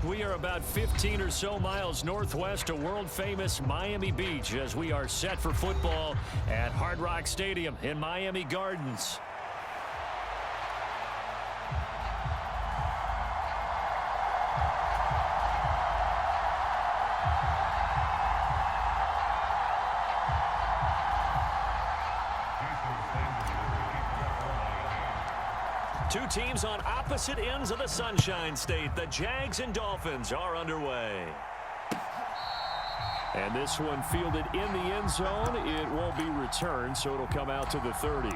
We are about 15 or so miles northwest of world-famous Miami Beach as we are set for football at Hard Rock Stadium in Miami Gardens. Two teams on opposite ends of the Sunshine State. The Jags and Dolphins are underway. And this one fielded in the end zone. It won't be returned, so it'll come out to the 30.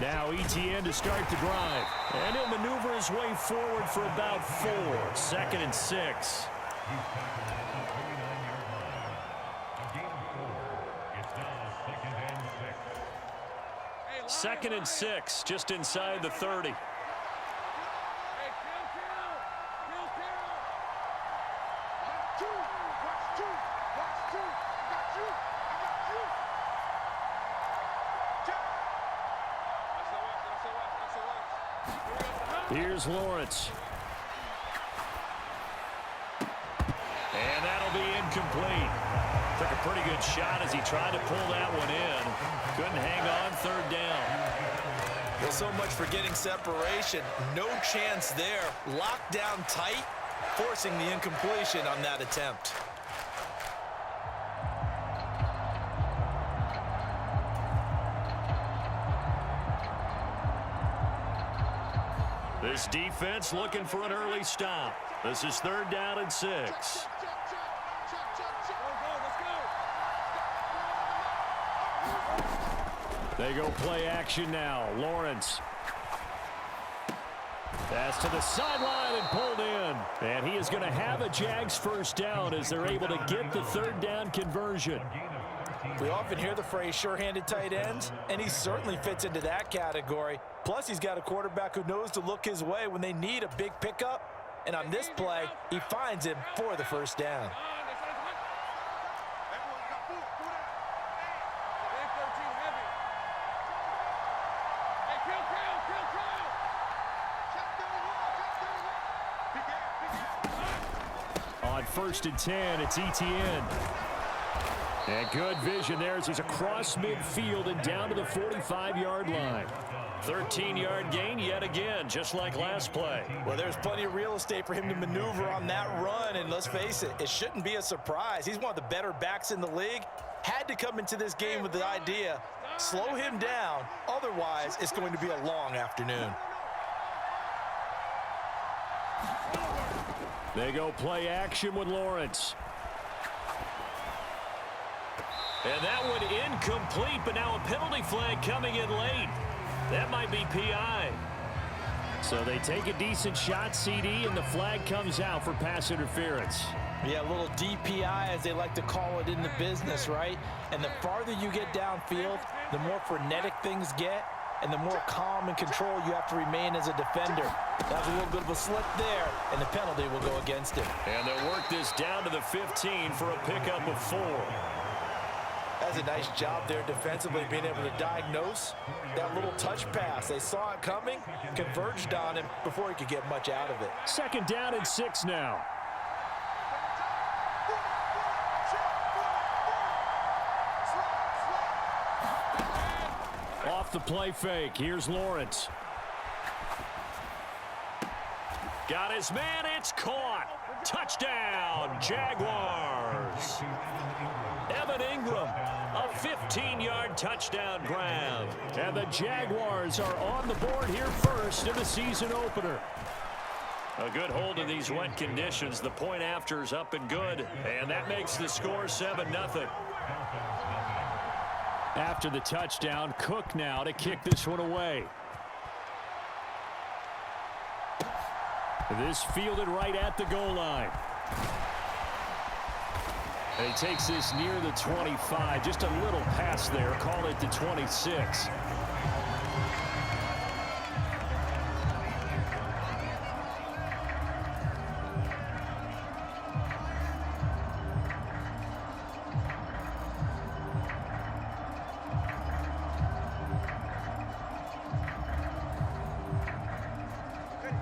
Now ETN to start the drive. And he'll maneuver his way forward for about 4. 2nd and 6. Second and 6, just inside the 30. Here's Lawrence. And that'll be incomplete. Took a pretty good shot as he tried to pull that one in. Couldn't hang on, 3rd down. Well, so much for getting separation. No chance there. Locked down tight, forcing the incompletion on that attempt. This defense looking for an early stop. This is 3rd down and 6. They go play action now. Lawrence. Pass to the sideline and pulled in. And he is going to have a Jags 1st down as they're able to get the 3rd down conversion. We often hear the phrase sure-handed tight ends, and he certainly fits into that category. Plus, he's got a quarterback who knows to look his way when they need a big pickup. And on this play, he finds him for the 1st down. On 1st and 10, it's ETN. And good vision there as he's across midfield and down to the 45-yard line. 13-yard gain yet again, just like last play. Well, there's plenty of real estate for him to maneuver on that run, and let's face it, it shouldn't be a surprise. He's one of the better backs in the league. Had to come into this game with the idea, slow him down, otherwise it's going to be a long afternoon. They go play action with Lawrence. And that one incomplete, but now a penalty flag coming in late. That might be PI. So they take a decent shot, CD, and the flag comes out for pass interference. Yeah, a little DPI, as they like to call it in the business, right? And the farther you get downfield, the more frenetic things get, and the more calm and control you have to remain as a defender. That was a little bit of a slip there, and the penalty will go against him. And they'll work this down to the 15 for a pickup of 4. That's a nice job there defensively, being able to diagnose that little touch pass. They saw it coming, converged on him before he could get much out of it. 2nd down and 6 now. Off the play fake. Here's Lawrence. Got his man. It's caught. Touchdown, Jaguars. Evan Ingram, a 15-yard touchdown grab. And the Jaguars are on the board here first in the season opener. A good hold in these wet conditions. The point after is up and good. And that makes the score 7-0. After the touchdown, Cook now to kick this one away. This fielded right at the goal line. And he takes this near the 25. Just a little pass there. Call it the 26.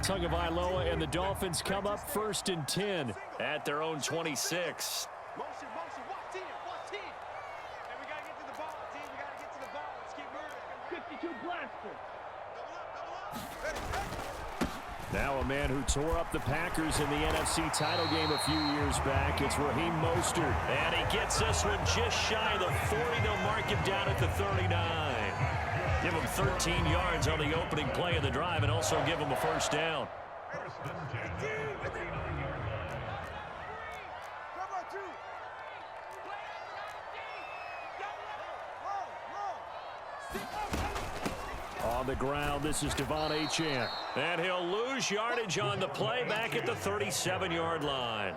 Tagovailoa and the Dolphins come up 1st and 10 at their own 26. Motion, watch team. Hey, we got to get to the ball, team. We got to get to the ball. Let's keep moving. 52 blaster. Now a man who tore up the Packers in the NFC title game a few years back. It's Raheem Mostert. And he gets this one just shy of the 40. They'll mark him down at the 39. Give him 13 yards on the opening play of the drive and also give him a first down. On the ground, this is Devon Achane. And he'll lose yardage on the play back at the 37-yard line.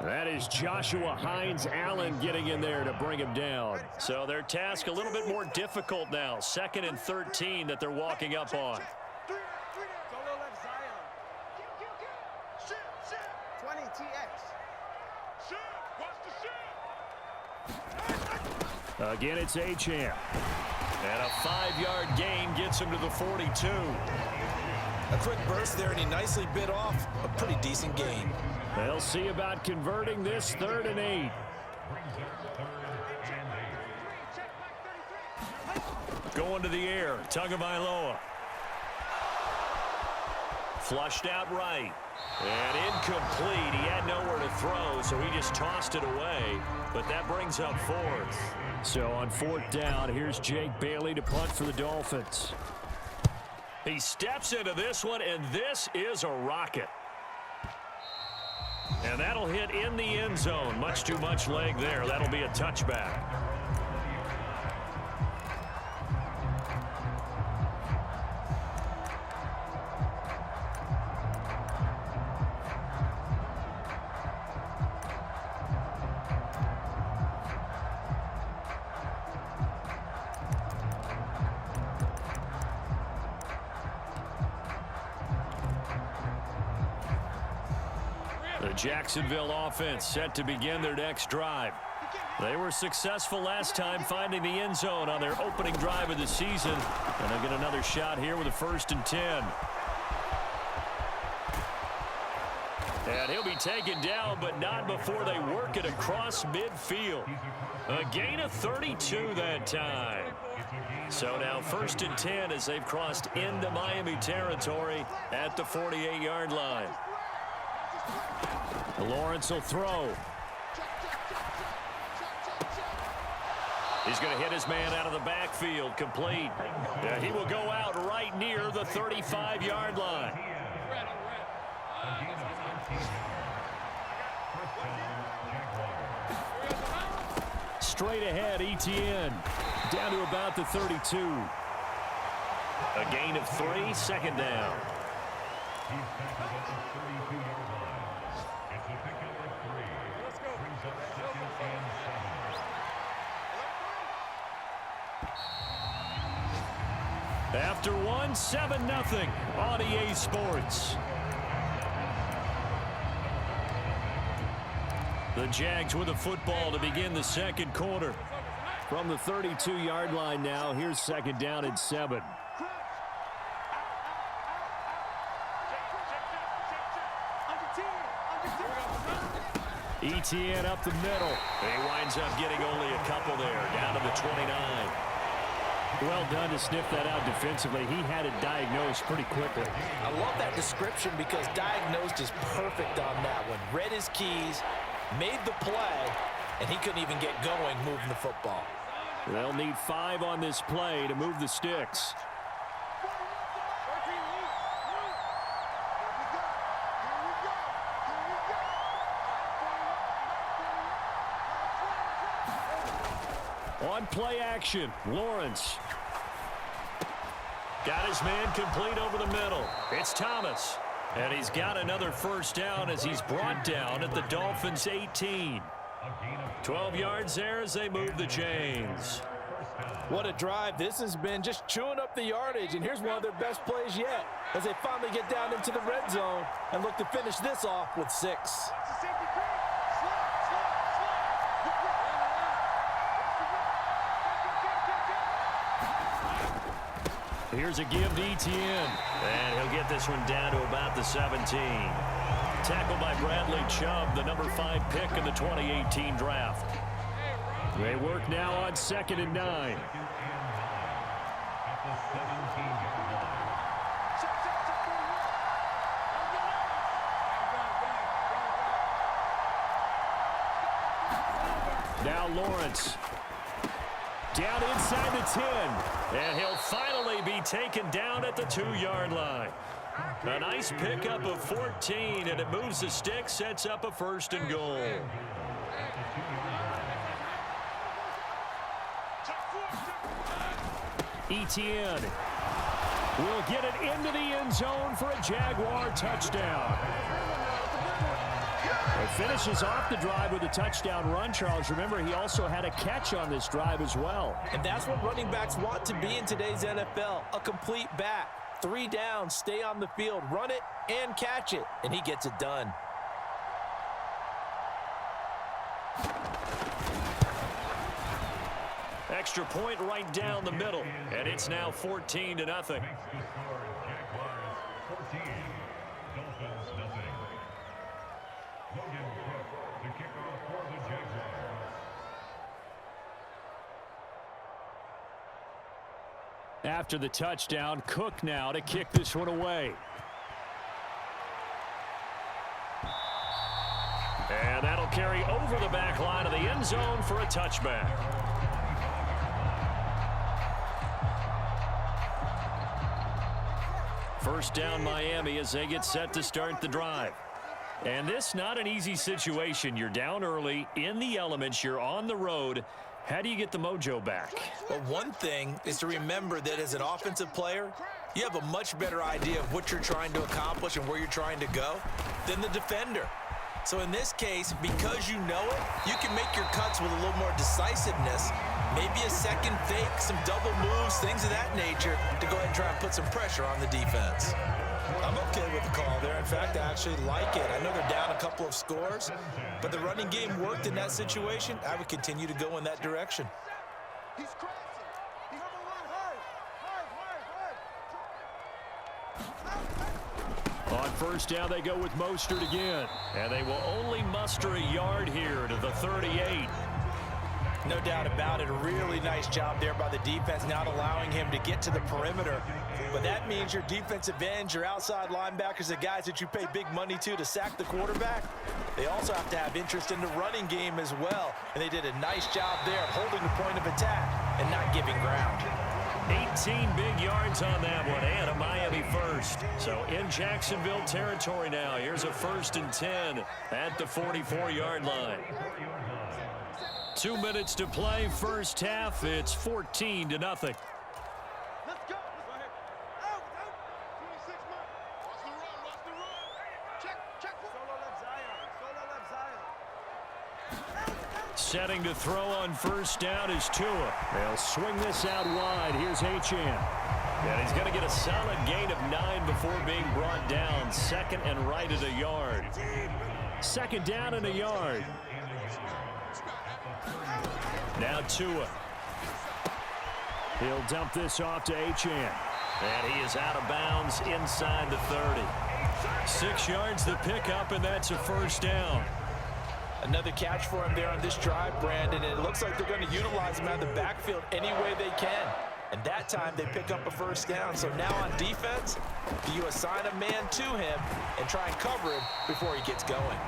That is Joshua Hines-Allen getting in there to bring him down. So their task a little bit more difficult now. 2nd and 13 that they're walking up on. 20 TX. Again, it's Achane. And a 5-yard gain gets him to the 42. A quick burst there, and he nicely bit off a pretty decent gain. They'll see about converting this 3rd and 8. Going to the air, Tagovailoa. Flushed out right. And incomplete. He had nowhere to throw, so he just tossed it away. But that brings up 4th. So on 4th down, here's Jake Bailey to punt for the Dolphins. He steps into this one, and this is a rocket. And that'll hit in the end zone. Much too much leg there. That'll be a touchback. The Jacksonville offense set to begin their next drive. They were successful last time finding the end zone on their opening drive of the season. And they'll get another shot here with a 1st and 10. And he'll be taken down, but not before they work it across midfield. A gain of 32 that time. So now 1st and 10 as they've crossed into Miami territory at the 48-yard line. Lawrence will throw. He's going to hit his man out of the backfield, complete. He will go out right near the 35-yard line. Straight ahead, Etienne. Down to about the 32. A gain of 3, 2nd down. After one, 7-0 on EA Sports. The Jags with the football to begin the 2nd quarter. From the 32-yard line now, here's 2nd down and 7. Etienne up the middle. He winds up getting only a couple there, down to the 29. Well done to sniff that out defensively. He had it diagnosed pretty quickly. I love that description because diagnosed is perfect on that one. Read his keys, made the play, and he couldn't even get going moving the football. They'll need 5 on this play to move the sticks. On play action, Lawrence. Got his man complete over the middle. It's Thomas. And he's got another first down as he's brought down at the Dolphins' 18. 12 yards there as they move the chains. What a drive this has been, just chewing up the yardage. And here's one of their best plays yet as they finally get down into the red zone and look to finish this off with 6. Here's a give to Etienne. And he'll get this one down to about the 17. Tackled by Bradley Chubb, the number 5 pick in the 2018 draft. They work now on 2nd and 9. Now Lawrence. Down inside the 10. And he'll finally be taken down at the 2-yard line. A nice pickup of 14, and it moves the stick, sets up a 1st and goal. Etienne will get it into the end zone for a Jaguar touchdown. It finishes off the drive with a touchdown run, Charles. Remember, he also had a catch on this drive as well. And that's what running backs want to be in today's NFL, a complete back. 3 downs, stay on the field, run it, and catch it. And he gets it done. Extra point right down the middle. And it's now 14-0. After the touchdown, Cook now to kick this one away. And that'll carry over the back line of the end zone for a touchback. First down Miami as they get set to start the drive. And this not an easy situation. You're down early, in the elements, you're on the road. How do you get the mojo back? Well, one thing is to remember that as an offensive player, you have a much better idea of what you're trying to accomplish and where you're trying to go than the defender. So in this case, because you know it, you can make your cuts with a little more decisiveness, maybe a second fake, some double moves, things of that nature to go ahead and try and put some pressure on the defense. I'm okay with the call there. In fact, I actually like it. I know they're down a couple of scores, but the running game worked in that situation. I would continue to go in that direction. He's crossing. He's on the line. Hard. On first down, they go with Mostert again. And they will only muster a yard here to the 38. No doubt about it. A really nice job there by the defense, not allowing him to get to the perimeter. But that means your defensive ends, your outside linebackers, the guys that you pay big money to sack the quarterback, they also have to have interest in the running game as well. And they did a nice job there of holding the point of attack and not giving ground. 18 big yards on that one, and a Miami first. So in Jacksonville territory now. Here's a 1st and 10 at the 44-yard line. 2 minutes to play, first half. It's 14-0. Let's go. Out. 26 man. Watch the run. Check. Solo left Zion. Setting to throw on first down is Tua. They'll swing this out wide. Here's Achane. And he's going to get a solid gain of 9 before being brought down. 2nd and right at a yard. 2nd down and a yard. Now Tua. He'll dump this off to Achane. And he is out of bounds inside the 30. 6 yards the pickup, and that's a first down. Another catch for him there on this drive, Brandon, and it looks like they're going to utilize him out of the backfield any way they can. And that time they pick up a first down. So now on defense, do you assign a man to him and try and cover him before he gets going?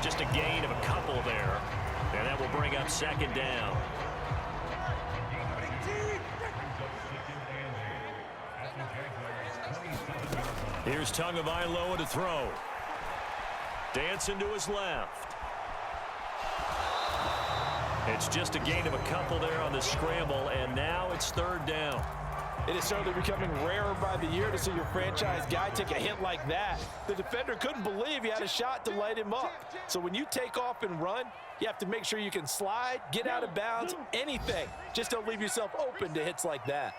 Just a gain of a couple there. And that will bring up 2nd down. Here's Tagovailoa to throw. Dancing to his left. It's just a gain of a couple there on the scramble, and now it's third down. It is certainly becoming rarer by the year to see your franchise guy take a hit like that. The defender couldn't believe he had a shot to light him up. So when you take off and run, you have to make sure you can slide, get out of bounds, anything. Just don't leave yourself open to hits like that.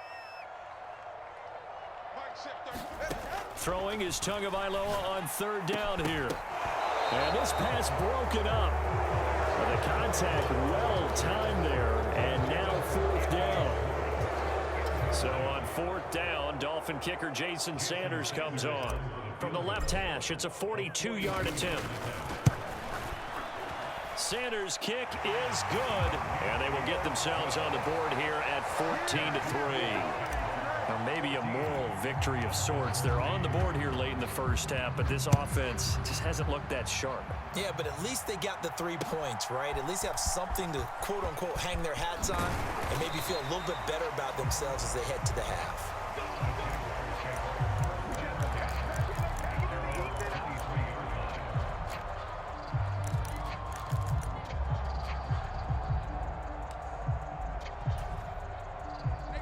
Throwing is Tagovailoa on third down here. And this pass broken up. The contact well timed there, and now fourth down. So on fourth down, Dolphin kicker Jason Sanders comes on. From the left hash, it's a 42-yard attempt. Sanders' kick is good, and they will get themselves on the board here at 14-3. Or maybe a moral victory of sorts. They're on the board here late in the first half, but this offense just hasn't looked that sharp. Yeah, but at least they got the 3 points, right? At least have something to, quote-unquote, hang their hats on and maybe feel a little bit better about themselves as they head to the half.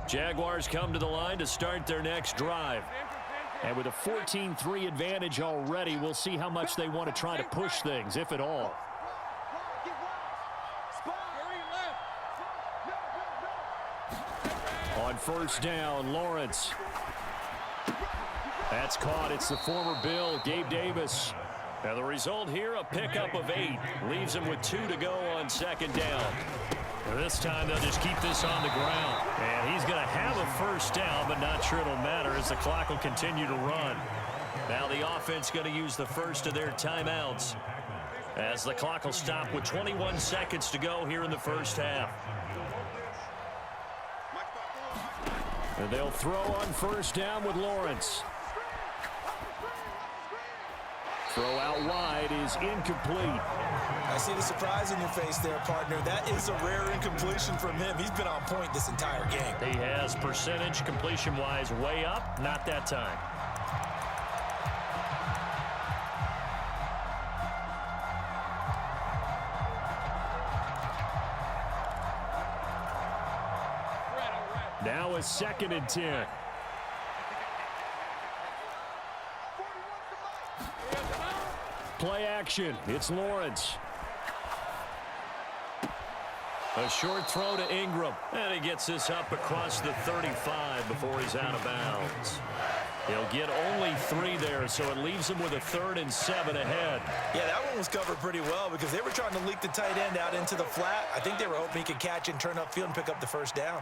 Jaguars come to the line to start their next drive. And with a 14-3 advantage already, we'll see how much they want to try to push things, if at all. On first down, Lawrence. That's caught. It's the former Bill, Gabe Davis. Now the result here, a pickup of 8. Leaves him with 2 to go on second down. This time they'll just keep this on the ground. And he's going to have a first down, but not sure it'll matter as the clock will continue to run. Now the offense going to use the first of their timeouts as the clock will stop with 21 seconds to go here in the first half. And they'll throw on first down with Lawrence. Throw out wide is incomplete. I see the surprise in your face there, partner. That is a rare incompletion from him. He's been on point this entire game. He has percentage completion-wise way up. Not that time. Now a 2nd and 10. Play action. It's Lawrence. A short throw to Ingram. And he gets this up across the 35 before he's out of bounds. He'll get only 3 there, so it leaves him with a 3rd and 7 ahead. Yeah, that one was covered pretty well because they were trying to leak the tight end out into the flat. I think they were hoping he could catch and turn upfield and pick up the first down.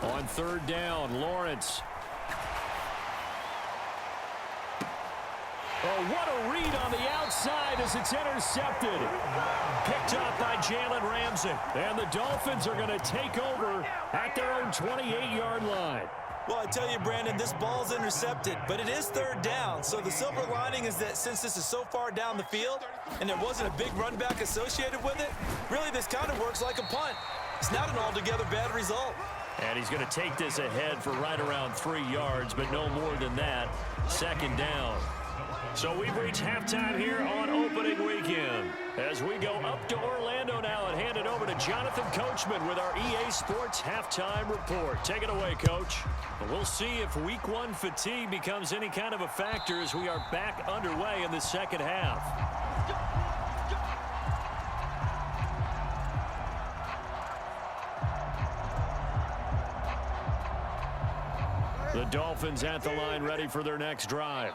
On third down, Lawrence. Oh, what a read on the outside as it's intercepted. Picked up by Jalen Ramsey. And the Dolphins are going to take over at their own 28-yard line. Well, I tell you, Brandon, this ball's intercepted, but it is third down. So the silver lining is that since this is so far down the field and there wasn't a big run back associated with it, really this kind of works like a punt. It's not an altogether bad result. And he's going to take this ahead for right around 3 yards, but no more than that. 2nd down. So we've reached halftime here on opening weekend. As we go up to Orlando now and hand it over to Jonathan Coachman with our EA Sports Halftime Report. Take it away, Coach. We'll see if Week 1 fatigue becomes any kind of a factor as we are back underway in the second half. The Dolphins at the line ready for their next drive.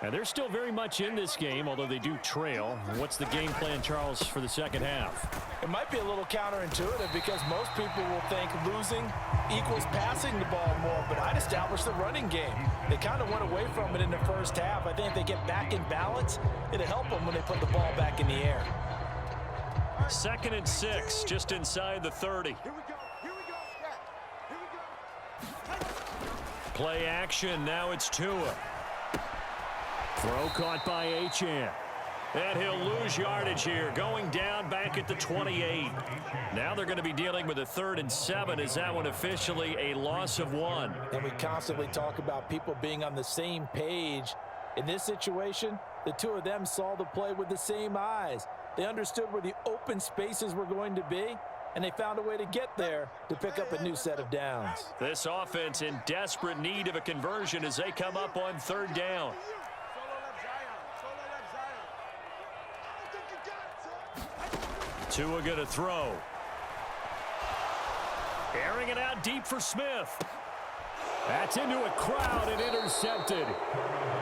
And they're still very much in this game, although they do trail. What's the game plan, Charles, for the second half? It might be a little counterintuitive because most people will think losing equals passing the ball more, but I'd establish the running game. They kind of went away from it in the first half. I think if they get back in balance, it'll help them when they put the ball back in the air. 2nd and 6, just inside the 30. Play action, now it's Tua. Throw caught by Achane. And he'll lose yardage here, going down back at the 28. Now they're going to be dealing with a 3rd and 7. Is that one officially a loss of 1? And we constantly talk about people being on the same page. In this situation, the two of them saw the play with the same eyes. They understood where the open spaces were going to be, and they found a way to get there to pick up a new set of downs. This offense in desperate need of a conversion as they come up on 3rd down. Tua going to throw. Airing it out deep for Smith. That's into a crowd and intercepted.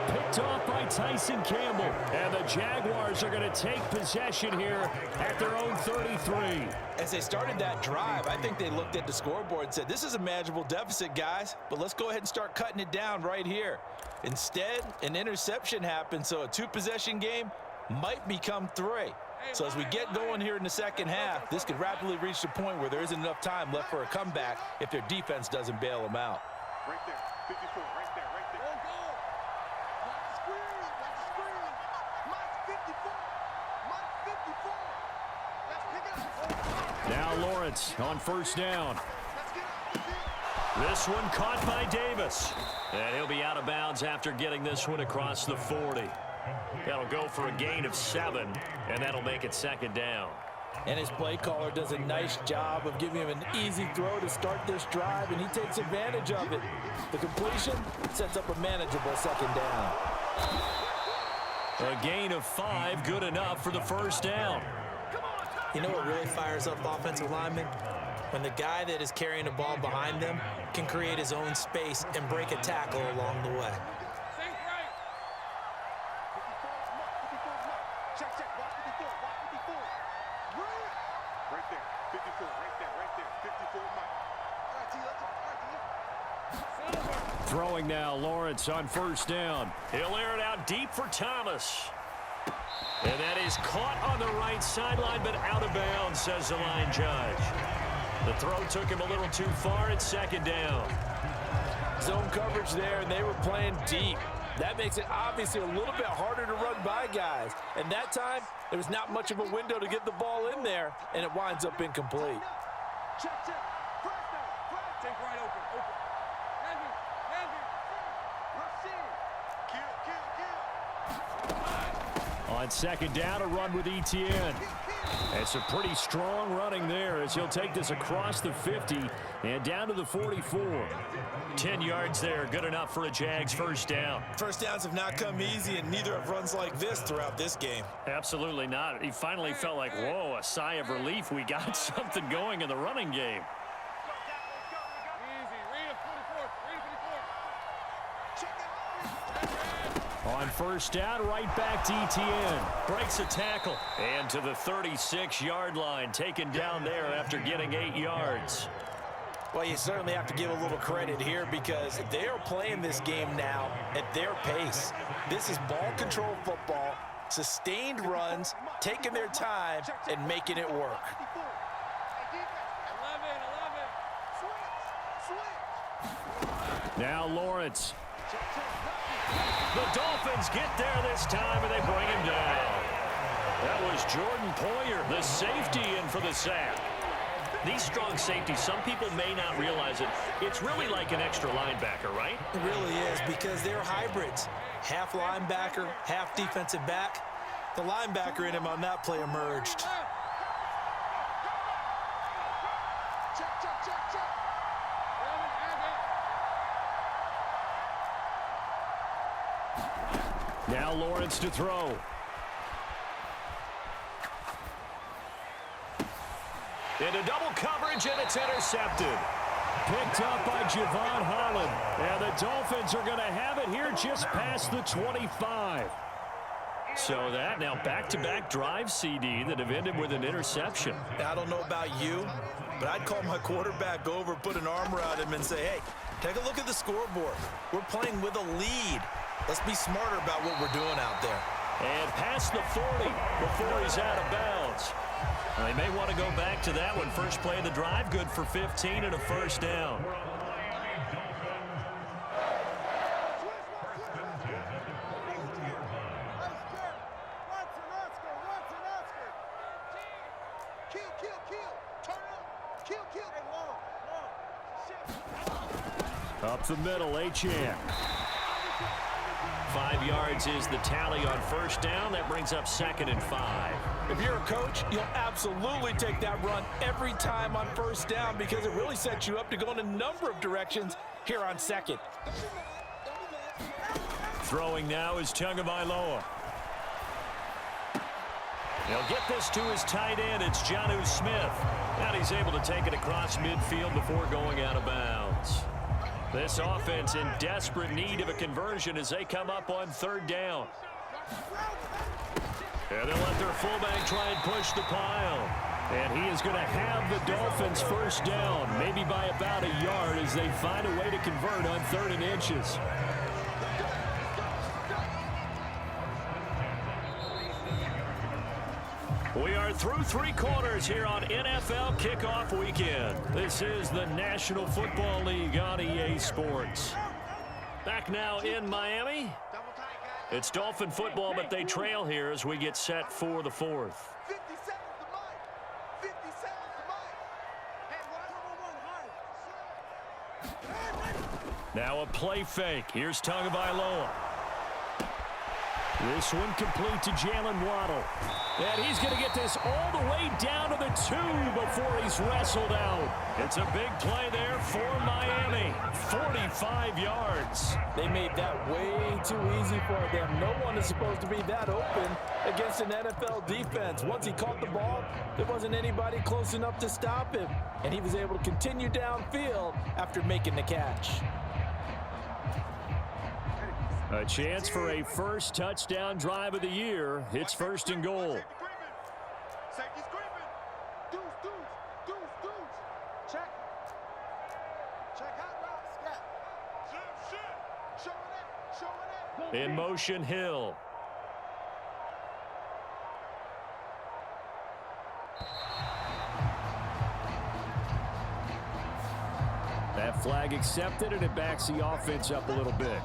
Picked off by Tyson Campbell. And the Jaguars are going to take possession here at their own 33. As they started that drive, I think they looked at the scoreboard and said, this is a manageable deficit, guys, but let's go ahead and start cutting it down right here. Instead, an interception happened, so a 2-possession game might become 3. So as we get going here in the second half, this could rapidly reach the point where there isn't enough time left for a comeback if their defense doesn't bail them out. Right there, 54, right there, right there. Oh, goal. Watch the screen, watch the screen. Mike 54, Mike 54. Let's pick it up. Now Lawrence on 1st down. Let's get out. This one caught by Davis. And he'll be out of bounds after getting this one across the 40. That'll go for a gain of 7, and that'll make it 2nd down. And his play caller does a nice job of giving him an easy throw to start this drive, and he takes advantage of it. The completion sets up a manageable 2nd down. A gain of 5, good enough for the 1st down. You know what really fires up offensive linemen? When the guy that is carrying the ball behind them can create his own space and break a tackle along the way. Check, watch 54, watch 54. Right there, 54, right there, 54, Mike. All right, T, let's go. Throwing now, Lawrence on 1st down. He'll air it out deep for Thomas. And that is caught on the right sideline, but out of bounds, says the line judge. The throw took him a little too far at 2nd down. Zone coverage there, and they were playing deep. That makes it obviously a little bit harder to run by guys. And that time, there was not much of a window to get the ball in there, and it winds up incomplete. Check. Press down. Take right open. Rush in. Kill. On 2nd down, a run with Etienne. It's a pretty strong running there as he'll take this across the 50 and down to the 44. 10 yards there, good enough for a Jags 1st down. 1st downs have not come easy, and neither have runs like this throughout this game. Absolutely not. He finally felt like, whoa, a sigh of relief. We got something going in the running game. Easy. Read it 44. On 1st down, right back to Etienne. Breaks a tackle. And to the 36-yard line, taken down there after getting 8 yards. Well, you certainly have to give a little credit here because they are playing this game now at their pace. This is ball control football, sustained runs, taking their time, and making it work. 11. Now Lawrence. The Dolphins get there this time, and they bring him down. That was Jordan Poyer, the safety, in for the sack. These strong safeties, some people may not realize it. It's really like an extra linebacker, right? It really is because they're hybrids. Half linebacker, half defensive back. The linebacker in him on that play emerged. Check. Now Lawrence to throw. Into double coverage, and it's intercepted. Picked up by Javon Holland. And the Dolphins are going to have it here just past the 25. So that now back-to-back drive, CD, that have ended with an interception. I don't know about you, but I'd call my quarterback over, put an arm around him, and say, hey, take a look at the scoreboard. We're playing with a lead. Let's be smarter about what we're doing out there. And past the 40 before he's out of bounds. Well, they may want to go back to that one. First play of the drive, good for 15 and a 1st down. Kill, kill, kill. Turn up. Kill, kill. Hey, long. Shit. Up the middle, Achane. 5 yards is the tally on first down. That brings up 2nd and 5. If you're a coach, you'll absolutely take that run every time on first down because it really sets you up to go in a number of directions here on 2nd. Throwing now is Tagovailoa. He'll get this to his tight end. It's Jonnu Smith. And he's able to take it across midfield before going out of bounds. This offense in desperate need of a conversion as they come up on 3rd down. And they'll let their fullback try and push the pile. And he is going to have the Dolphins first down, maybe by about a yard as they find a way to convert on 3rd and inches. We are through 3 quarters here on NFL Kickoff Weekend. This is the National Football League on EA Sports. Back now in Miami. It's Dolphin football, but they trail here as we get set for the 4th. 50 seconds to Mike. 50 seconds to Mike. Now a play fake. Here's Tagovailoa. This one complete to Jalen Waddle. And he's going to get this all the way down to the 2 before he's wrestled out. It's a big play there for Miami. 45 yards. They made that way too easy for them. No one is supposed to be that open against an NFL defense. Once he caught the ball, there wasn't anybody close enough to stop him. And he was able to continue downfield after making the catch. A chance for a first touchdown drive of the year. It's 1st and goal. Safety screaming. Deuce, deuce, deuce, deuce. Check. Check out route. Scat. Showing it. Showing it. In motion, Hill. That flag accepted, and it backs the offense up a little bit.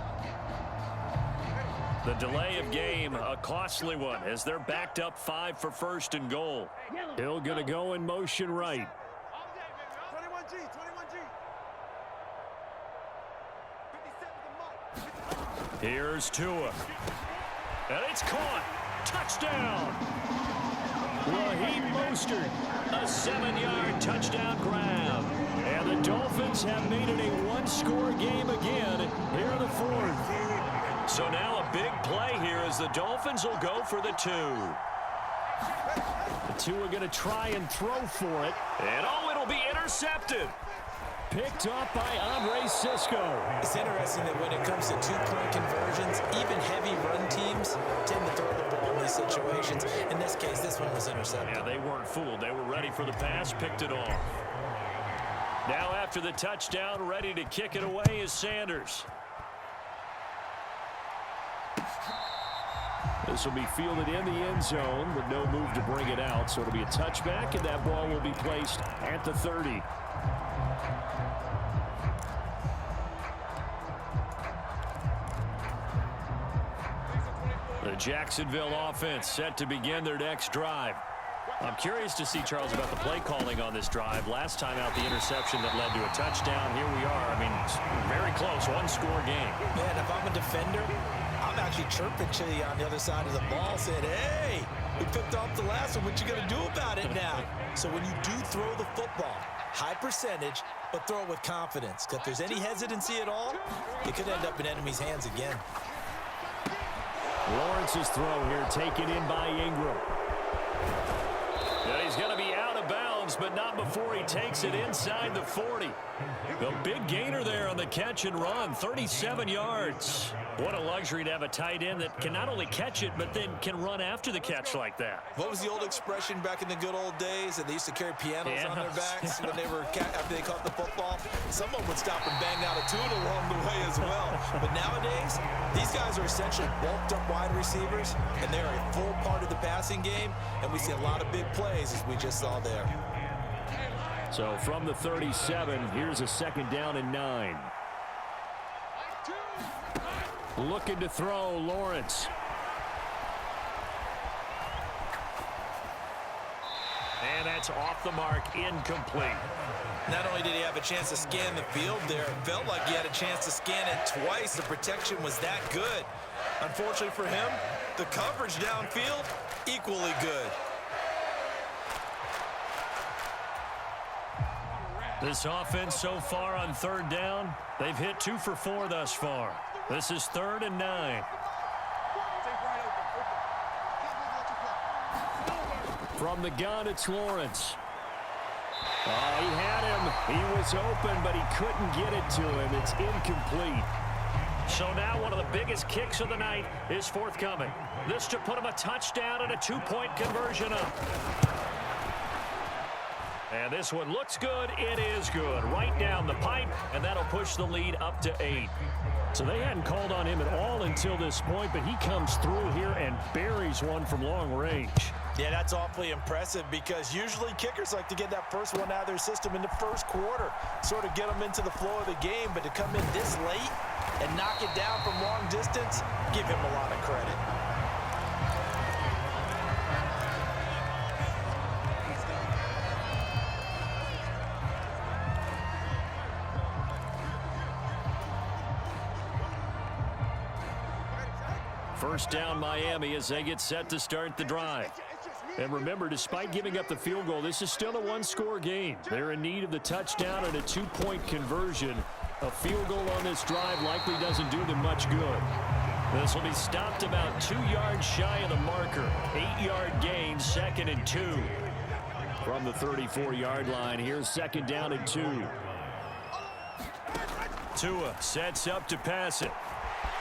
The delay of game, a costly one, as they're backed up 5 for 1st and goal. Hill going to go in motion right. 21G, 21G. 57 to Mike. Here's Tua. And it's caught. Touchdown. Raheem Mostert, a 7-yard touchdown grab. And the Dolphins have made it a 1-score game again here in the 4th. So now a big play here as the Dolphins will go for the 2. The 2 are going to try and throw for it. And oh, it'll be intercepted. Picked up by Andre Cisco. It's interesting that when it comes to 2-point conversions, even heavy run teams tend to throw the ball in these situations. In this case, this one was intercepted. Yeah, they weren't fooled. They were ready for the pass, picked it off. Now after the touchdown, ready to kick it away is Sanders. This will be fielded in the end zone, but no move to bring it out. So it'll be a touchback, and that ball will be placed at the 30. The Jacksonville offense set to begin their next drive. I'm curious to see, Charles, about the play calling on this drive. Last time out, the interception that led to a touchdown. Here we are. I mean, it's very close, 1-score game. Man, if I'm a defender, I'm actually chirping to you on the other side of the ball saying, hey, we picked off the last one. What you going to do about it now? So when you do throw the football, high percentage, but throw it with confidence. Because if there's any hesitancy at all, it could end up in enemy's hands again. Lawrence's throw here taken in by Ingram. And he's going to be out of bounds, but not before he takes it inside the 40. The big gainer there on the catch and run, 37 yards. What a luxury to have a tight end that can not only catch it, but then can run after the catch like that. What was the old expression back in the good old days that they used to carry pianos on their backs when they were after they caught the football? Someone would stop and bang out a tune along the way as well. But nowadays, these guys are essentially bulked up wide receivers, and they're a full part of the passing game, and we see a lot of big plays as we just saw there. So from the 37, here's a 2nd down and 9. Looking to throw, Lawrence. And That's off the mark, incomplete. Not only did he have a chance to scan the field there, it felt like he had a chance to scan it twice. The protection was that good. Unfortunately for him, the coverage downfield, equally good. This offense so far on third down, they've hit 2 for 4 thus far. This is 3rd and 9. From the gun, it's Lawrence. Oh, he had him. He was open, but he couldn't get it to him. It's incomplete. So now one of the biggest kicks of the night is forthcoming. This to put him a touchdown and a 2-point conversion up. And this one looks good. It is good. Right down the pipe, and that'll push the lead up to 8. So they hadn't called on him at all until this point, but he comes through here and buries one from long range. Yeah, that's awfully impressive because usually kickers like to get that first one out of their system in the first quarter, sort of get them into the flow of the game, but to come in this late and knock it down from long distance, give him a lot of credit. First down Miami as they get set to start the drive. And remember, despite giving up the field goal, this is still a one-score game. They're in need of the touchdown and a 2-point conversion. A field goal on this drive likely doesn't do them much good. This will be stopped about 2 yards shy of the marker. 8-yard gain, 2nd and 2. From the 34-yard line, here's 2nd down and 2. Tua sets up to pass it.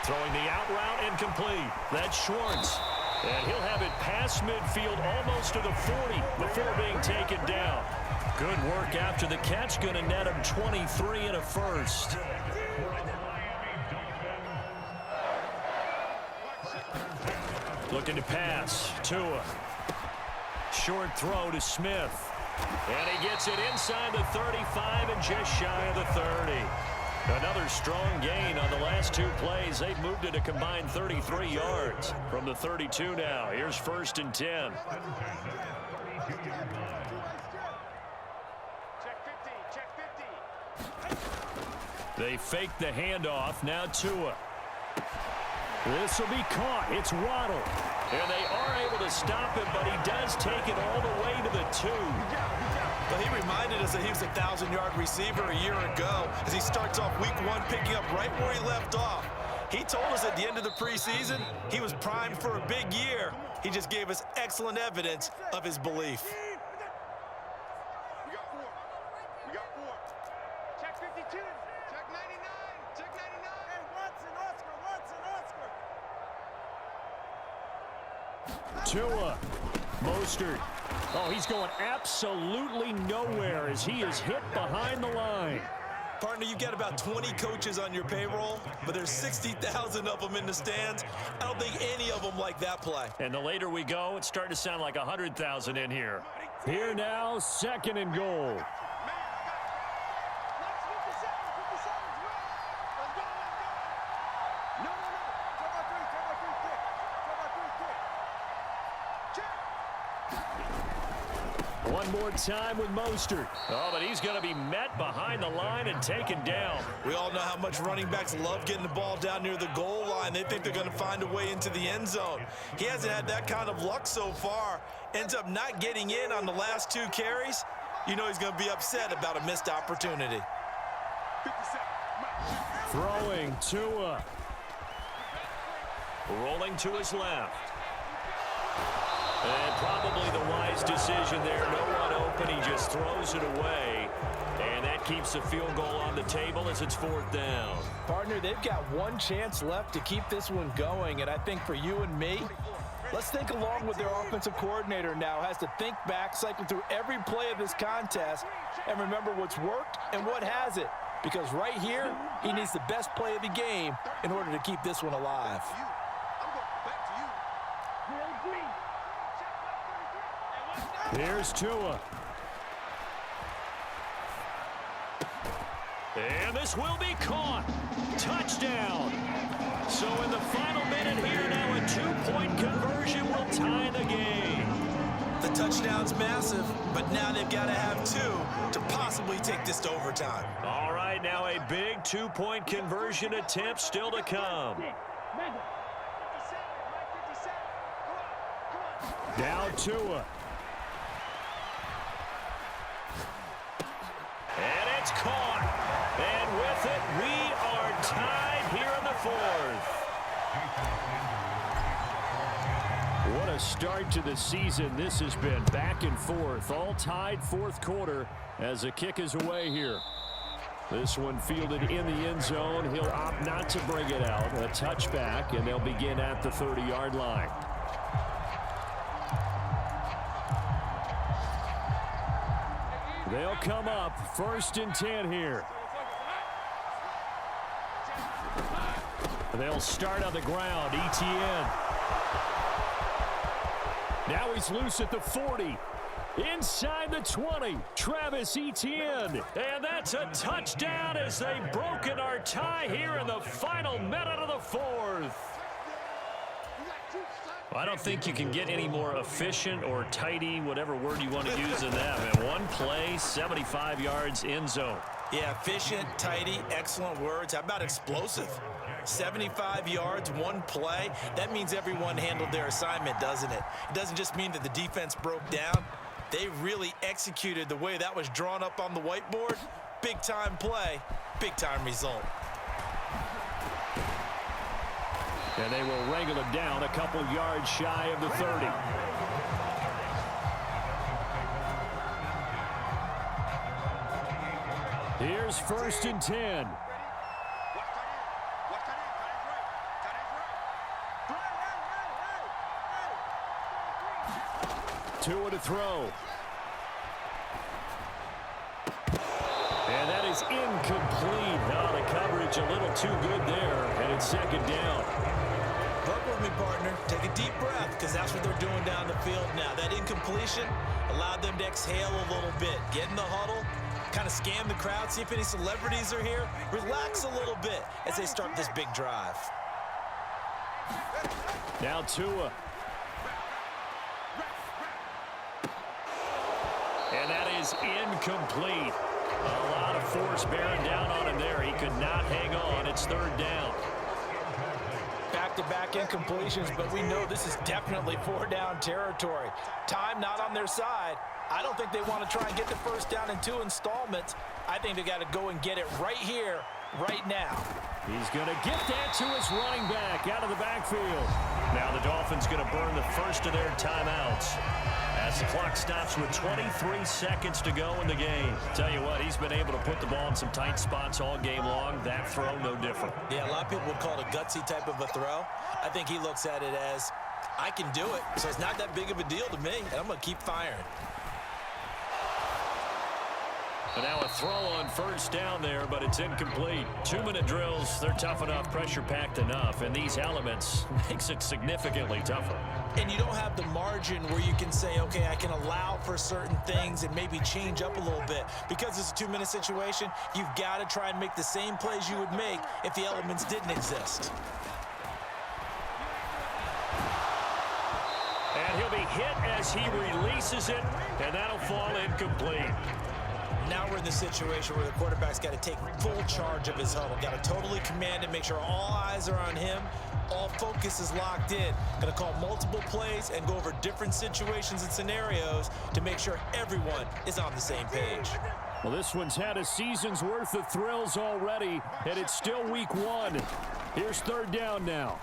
Throwing the out route incomplete. That's Schwartz. And he'll have it past midfield almost to the 40 before being taken down. Good work after the catch. Going to net him 23 and a first. Looking to pass. Tua. Short throw to Smith. And he gets it inside the 35 and just shy of the 30. Another strong gain on the last 2 plays. They've moved it a combined 33 yards from the 32 now. Here's 1st and 10. They fake the handoff. Now Tua. This will be caught. It's Waddle. And they are able to stop him, but he does take it all the way to the 2. But he reminded us that he was a 1,000-yard receiver a year ago as he starts off week 1 picking up right where he left off. He told us at the end of the preseason he was primed for a big year. He just gave us excellent evidence of his belief. We got 4. We got 4. Check 52. Check 99. Check 99. Hey, Watson, Oscar. Tua. Mostert. Oh, he's going absolutely nowhere as he is hit behind the line. Partner, you've got about 20 coaches on your payroll, but there's 60,000 of them in the stands. I don't think any of them like that play. And the later we go, it's starting to sound like 100,000 in here. Here now, 2nd and goal. One more time with Mostert. Oh, but he's going to be met behind the line and taken down. We all know how much running backs love getting the ball down near the goal line. They think they're going to find a way into the end zone. He hasn't had that kind of luck so far. Ends up not getting in on the last 2 carries. You know he's going to be upset about a missed opportunity. Throwing Tua. Rolling to his left. And probably the wise decision there. No one open. He just throws it away. And that keeps the field goal on the table as it's 4th down. Partner, they've got 1 chance left to keep this one going. And I think for you and me, let's think along with their offensive coordinator now. Has to think back, cycle through every play of this contest, and remember what's worked and what hasn't. Because right here, he needs the best play of the game in order to keep this one alive. Here's Tua. And this will be caught. Touchdown. So in the final minute here now, a 2-point conversion will tie the game. The touchdown's massive, but now they've got to have 2 to possibly take this to overtime. All right, now a big 2-point conversion attempt still to come. Now Tua. And it's caught. And with it, we are tied here in the 4th. What a start to the season this has been. Back and forth, all tied 4th quarter as the kick is away here. This one fielded in the end zone. He'll opt not to bring it out. A touchback, and they'll begin at the 30-yard line. They'll come up 1st and 10 here. They'll start on the ground. ETN. Now he's loose at the 40. Inside the 20. Travis Etienne. And that's a touchdown as they've broken our tie here in the final minute of the 4th. I don't think you can get any more efficient or tidy, whatever word you want to use in that. Man, one play, 75 yards, end zone. Yeah, efficient, tidy, excellent words. How about explosive? 75 yards, one play. That means everyone handled their assignment, doesn't it? It doesn't just mean that the defense broke down. They really executed the way that was drawn up on the whiteboard. Big-time play, big-time result. And they will wrangle him down a couple yards shy of the 30. Here's 1st and 10. Tua to throw. And that is incomplete. Oh, the coverage a little too good there, and it's 2nd down. Work with me, partner. Take a deep breath, because that's what they're doing down the field now. That incompletion allowed them to exhale a little bit. Get in the huddle, kind of scan the crowd, see if any celebrities are here. Relax a little bit as they start this big drive. Now Tua. And that is incomplete. A lot of force bearing down on him there. He could not hang on. It's 3rd down. Back-to-back incompletions, but we know this is definitely 4-down territory. Time not on their side. I don't think they want to try and get the 1st down in 2 installments. I think they got to go and get it right here, right now. He's going to get that to his running back out of the backfield. Now the Dolphins going to burn the first of their timeouts as the clock stops with 23 seconds to go in the game. Tell you what, he's been able to put the ball in some tight spots all game long. That throw, no different. Yeah, a lot of people would call it a gutsy type of a throw. I think he looks at it as, I can do it, so it's not that big of a deal to me, and I'm going to keep firing. But now a throw on 1st down there, but it's incomplete. 2-minute drills, they're tough enough, pressure-packed enough, and these elements makes it significantly tougher. And you don't have the margin where you can say, okay, I can allow for certain things and maybe change up a little bit. Because it's a 2-minute situation, you've got to try and make the same plays you would make if the elements didn't exist. And he'll be hit as he releases it, and that'll fall incomplete. Now we're in the situation where the quarterback's got to take full charge of his huddle. Got to totally command it, make sure all eyes are on him. All focus is locked in. Going to call multiple plays and go over different situations and scenarios to make sure everyone is on the same page. Well, this one's had a season's worth of thrills already, and it's still week 1. Here's 3rd down now.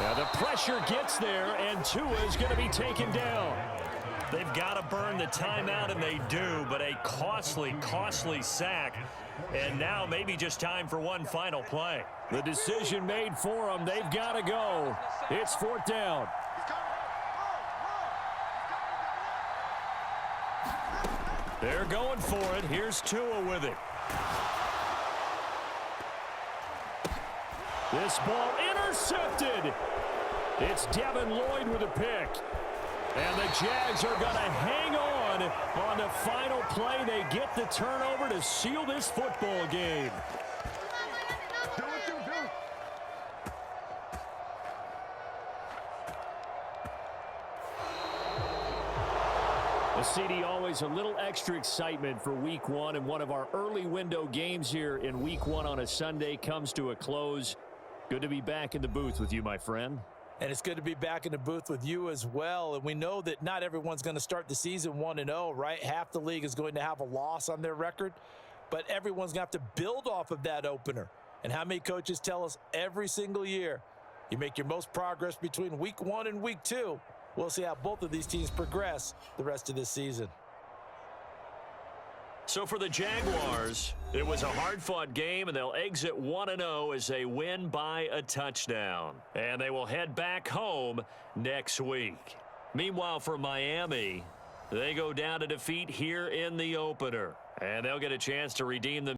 Now the pressure gets there, and Tua is going to be taken down. They've got to burn the timeout, and they do, but a costly, costly sack. And now maybe just time for one final play. The decision made for them. They've got to go. It's 4th down. They're going for it. Here's Tua with it. This ball intercepted. It's Devin Lloyd with a pick. And the Jags are going to hang on the final play. They get the turnover to seal this football game. Well, CD, always a little extra excitement for Week 1, and one of our early window games here in Week 1 on a Sunday comes to a close. Good to be back in the booth with you, my friend. And it's good to be back in the booth with you as well. And we know that not everyone's going to start the season 1-0, right? Half the league is going to have a loss on their record, but everyone's going to have to build off of that opener. And how many coaches tell us every single year, you make your most progress between Week 1 and Week 2. We'll see how both of these teams progress the rest of this season. So for the Jaguars, it was a hard-fought game, and they'll exit 1-0 as they win by a touchdown. And they will head back home next week. Meanwhile, for Miami, they go down to defeat here in the opener. And they'll get a chance to redeem them.